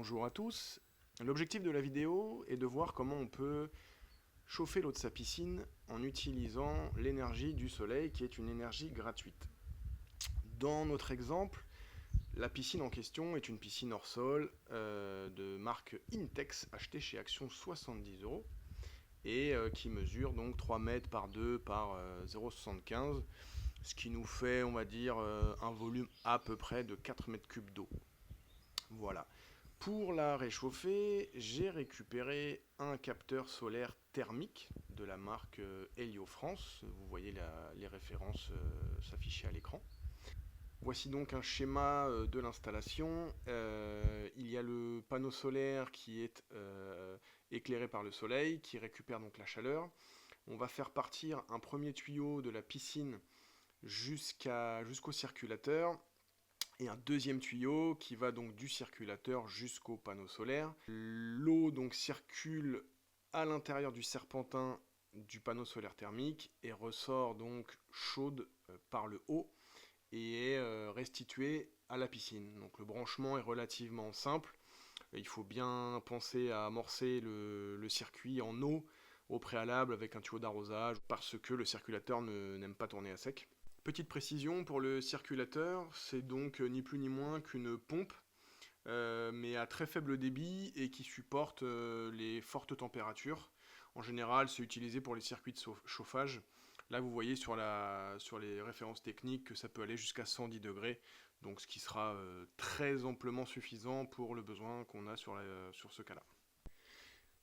Bonjour à tous. L'objectif de la vidéo est de voir comment on peut chauffer l'eau de sa piscine en utilisant l'énergie du soleil qui est une énergie gratuite. Dans notre exemple, la piscine en question est une piscine hors sol de marque Intex achetée chez Action 70 € et qui mesure donc 3 mètres par 2 par 0,75, ce qui nous fait, on va dire, un volume à peu près de 4 mètres cubes d'eau. Voilà. Pour la réchauffer, j'ai récupéré un capteur solaire thermique de la marque Helio France. Vous voyez les références s'afficher à l'écran. Voici donc un schéma de l'installation. Il y a le panneau solaire qui est éclairé par le soleil, qui récupère donc la chaleur. On va faire partir un premier tuyau de la piscine jusqu'au circulateur et un deuxième tuyau qui va donc du circulateur jusqu'au panneau solaire. L'eau donc circule à l'intérieur du serpentin du panneau solaire thermique et ressort donc chaude par le haut et est restituée à la piscine. Donc le branchement est relativement simple. Il faut bien penser à amorcer le circuit en eau au préalable avec un tuyau d'arrosage parce que le circulateur n'aime pas tourner à sec. Petite précision pour le circulateur, c'est donc ni plus ni moins qu'une pompe, mais à très faible débit et qui supporte les fortes températures. En général, c'est utilisé pour les circuits de chauffage. Là, vous voyez sur les références techniques que ça peut aller jusqu'à 110 degrés, donc ce qui sera très amplement suffisant pour le besoin qu'on a sur ce cas-là.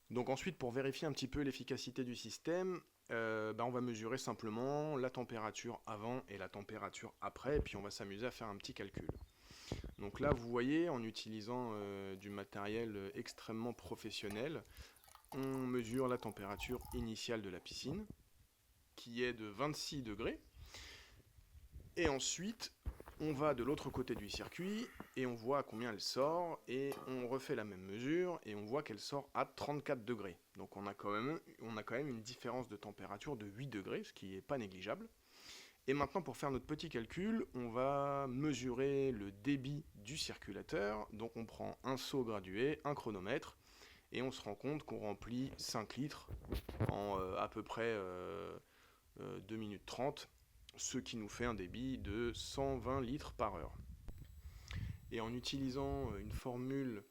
Donc ensuite, pour vérifier un petit peu l'efficacité du système, on va mesurer simplement la température avant et la température après, et puis on va s'amuser à faire un petit calcul. Donc là, vous voyez, en utilisant du matériel extrêmement professionnel, on mesure la température initiale de la piscine, qui est de 26 degrés, et ensuite, on va de l'autre côté du circuit et on voit à combien elle sort et on refait la même mesure et on voit qu'elle sort à 34 degrés. Donc on a quand même une différence de température de 8 degrés, ce qui n'est pas négligeable. Et maintenant pour faire notre petit calcul, on va mesurer le débit du circulateur. Donc on prend un seau gradué, un chronomètre et on se rend compte qu'on remplit 5 litres en à peu près 2 minutes 30, ce qui nous fait un débit de 120 litres par heure. Et en utilisant une formule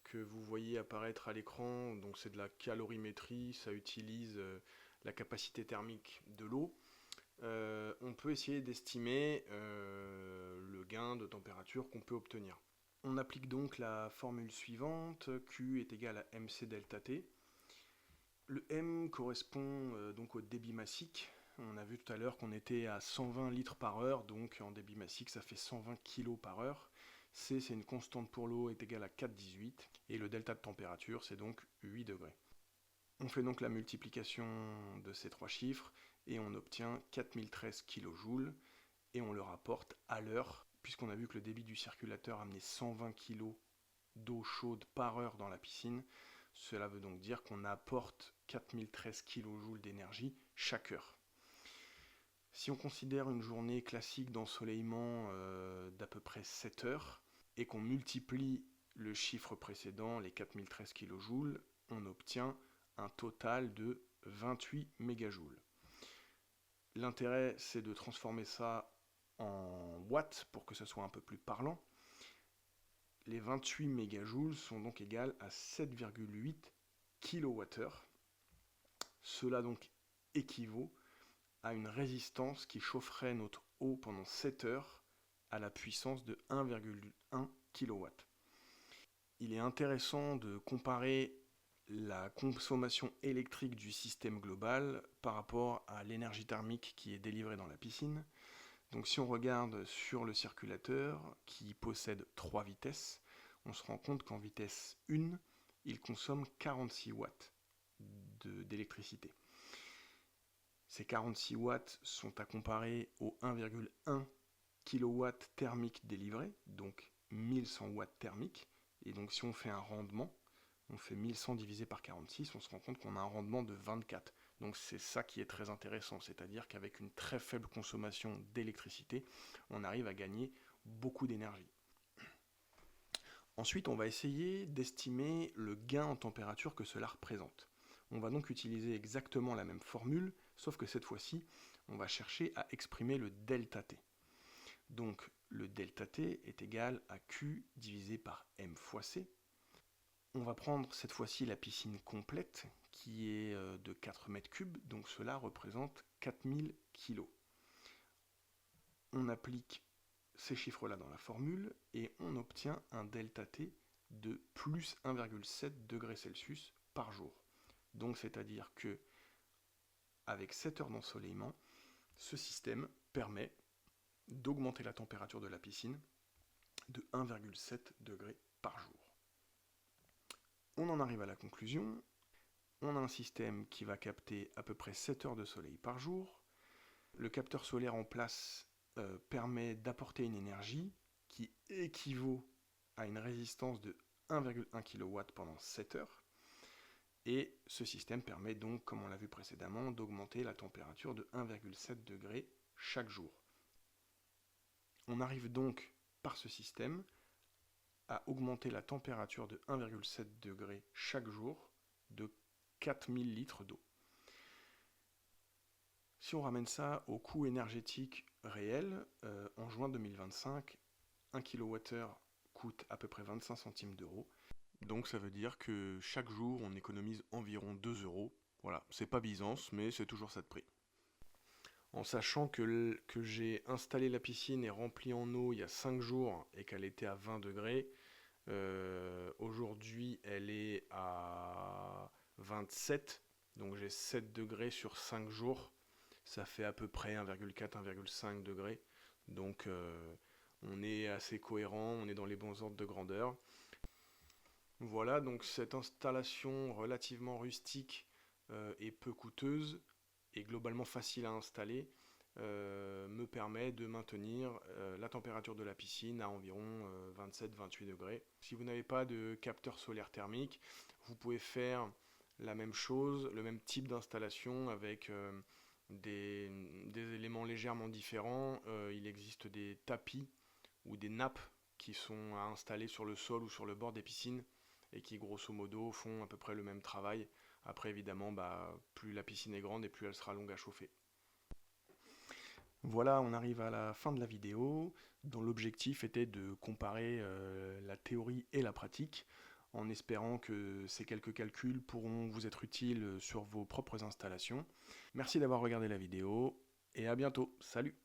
que vous voyez apparaître à l'écran, donc c'est de la calorimétrie, ça utilise la capacité thermique de l'eau, on peut essayer d'estimer le gain de température qu'on peut obtenir. On applique donc la formule suivante, Q est égal à mc delta T. Le M correspond donc au débit massique. On a vu tout à l'heure qu'on était à 120 litres par heure, donc en débit massique ça fait 120 kg par heure. C, c'est une constante pour l'eau, est égale à 4,18. Et le delta de température, c'est donc 8 degrés. On fait donc la multiplication de ces trois chiffres et on obtient 4013 kJ et on le rapporte à l'heure, puisqu'on a vu que le débit du circulateur amenait 120 kg d'eau chaude par heure dans la piscine. Cela veut donc dire qu'on apporte 4013 kJ d'énergie chaque heure. Si on considère une journée classique d'ensoleillement d'à peu près 7 heures et qu'on multiplie le chiffre précédent, les 4013 kJ, on obtient un total de 28 mégajoules. L'intérêt, c'est de transformer ça en watts pour que ce soit un peu plus parlant. Les 28 mégajoules sont donc égales à 7,8 kWh. Cela donc équivaut à une résistance qui chaufferait notre eau pendant 7 heures à la puissance de 1,1 kW. Il est intéressant de comparer la consommation électrique du système global par rapport à l'énergie thermique qui est délivrée dans la piscine. Donc si on regarde sur le circulateur qui possède 3 vitesses, on se rend compte qu'en vitesse 1, il consomme 46 watts d'électricité. Ces 46 watts sont à comparer aux 1,1 kW thermique délivré, donc 1100 watts thermiques. Et donc si on fait un rendement, on fait 1100 divisé par 46, on se rend compte qu'on a un rendement de 24. Donc c'est ça qui est très intéressant, c'est-à-dire qu'avec une très faible consommation d'électricité, on arrive à gagner beaucoup d'énergie. Ensuite, on va essayer d'estimer le gain en température que cela représente. On va donc utiliser exactement la même formule, sauf que cette fois-ci, on va chercher à exprimer le delta T. Donc le delta T est égal à Q divisé par M fois C. On va prendre cette fois-ci la piscine complète qui est de 4 mètres cubes, donc cela représente 4000 kg. On applique ces chiffres-là dans la formule et on obtient un delta T de plus 1,7 degrés Celsius par jour. Donc c'est-à-dire que avec 7 heures d'ensoleillement, ce système permet d'augmenter la température de la piscine de 1,7 degrés par jour. On en arrive à la conclusion. On a un système qui va capter à peu près 7 heures de soleil par jour. Le capteur solaire en place permet d'apporter une énergie qui équivaut à une résistance de 1,1 kW pendant 7 heures. Et ce système permet donc, comme on l'a vu précédemment, d'augmenter la température de 1,7 degrés chaque jour. On arrive donc, par ce système, à augmenter la température de 1,7 degrés chaque jour de 4000 litres d'eau. Si on ramène ça au coût énergétique réel, en juin 2025, 1 kWh coûte à peu près 25 centimes d'euros. Donc ça veut dire que chaque jour on économise environ 2 euros. Voilà, c'est pas Byzance, mais c'est toujours ça de prix. En sachant que j'ai installé la piscine et rempli en eau il y a 5 jours et qu'elle était à 20 degrés, aujourd'hui elle est à 27, donc j'ai 7 degrés sur 5 jours, ça fait à peu près 1,4-1,5 degrés, donc on est assez cohérent, on est dans les bons ordres de grandeur. Voilà, donc cette installation relativement rustique et peu coûteuse et globalement facile à installer me permet de maintenir la température de la piscine à environ 27-28 degrés. Si vous n'avez pas de capteur solaire thermique, vous pouvez faire la même chose, le même type d'installation avec des éléments légèrement différents. Il existe des tapis ou des nappes qui sont à installer sur le sol ou sur le bord des piscines et qui grosso modo font à peu près le même travail. Après évidemment, plus la piscine est grande et plus elle sera longue à chauffer. Voilà, on arrive à la fin de la vidéo, dont l'objectif était de comparer la théorie et la pratique, en espérant que ces quelques calculs pourront vous être utiles sur vos propres installations. Merci d'avoir regardé la vidéo, et à bientôt. Salut!